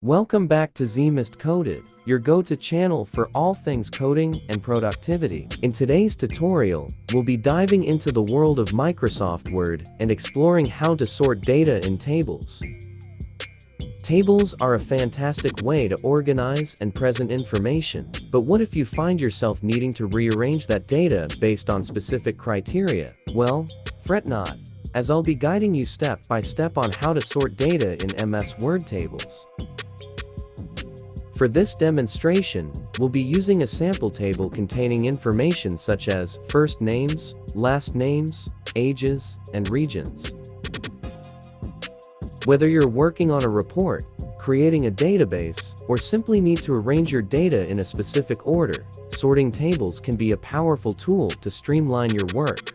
Welcome back to Zimist Coded, your go-to channel for all things coding and productivity. In today's tutorial, we'll be diving into the world of Microsoft Word and exploring how to sort data in tables. Tables are a fantastic way to organize and present information, but what if you find yourself needing to rearrange that data based on specific criteria? Well, fret not, as I'll be guiding you step by step on how to sort data in MS Word tables. For this demonstration, we'll be using a sample table containing information such as first names, last names, ages, and regions. Whether you're working on a report, creating a database, or simply need to arrange your data in a specific order, sorting tables can be a powerful tool to streamline your work.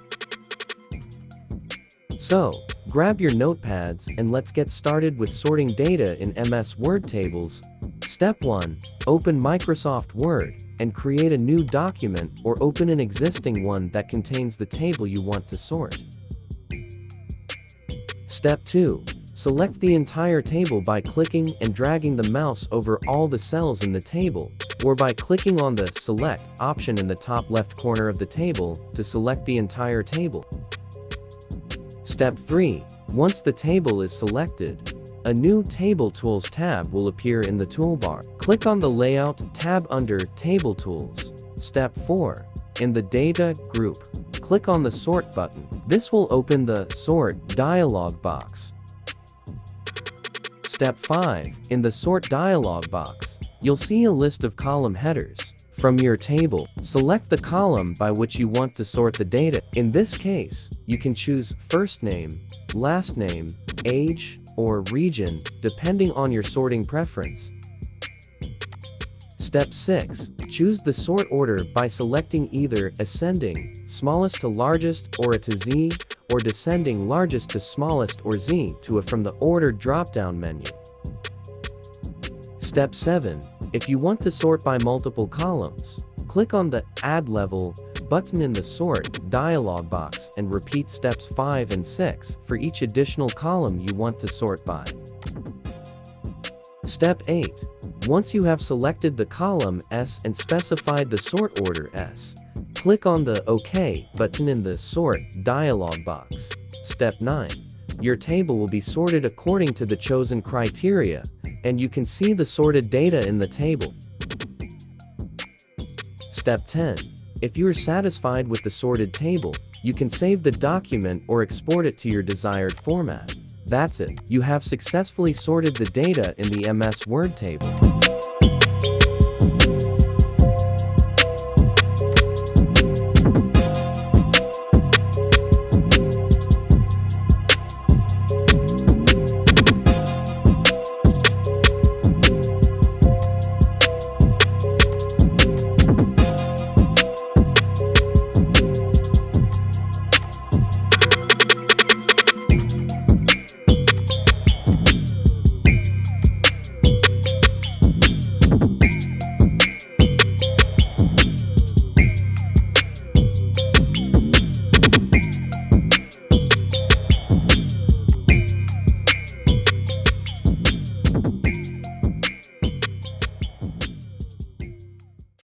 So, grab your notepads and let's get started with sorting data in MS Word tables. Step 1. Open Microsoft Word and create a new document or open an existing one that contains the table you want to sort. Step 2. Select the entire table by clicking and dragging the mouse over all the cells in the table, or by clicking on the Select option in the top left corner of the table to select the entire table. Step 3. Once the table is selected, a new Table Tools tab will appear in the toolbar. Click on the Layout tab under Table Tools. Step 4. In the Data group, click on the Sort button. This will open the Sort dialog box. Step 5. In the Sort dialog box, you'll see a list of column headers. From your table, select the column by which you want to sort the data. In this case, you can choose first name, last name, age, or region, depending on your sorting preference. Step 6. Choose the sort order by selecting either ascending, smallest to largest or A to Z, or descending largest to smallest or Z to A from the Order drop-down menu. Step 7. If you want to sort by multiple columns, click on the Add Level button in the Sort dialog box and repeat steps 5 and 6 for each additional column you want to sort by. Step 8. Once you have selected the column S and specified the sort order S, click on the OK button in the Sort dialog box. Step 9. Your table will be sorted according to the chosen criteria, and you can see the sorted data in the table. Step 10. If you are satisfied with the sorted table, you can save the document or export it to your desired format. That's it. You have successfully sorted the data in the MS Word table.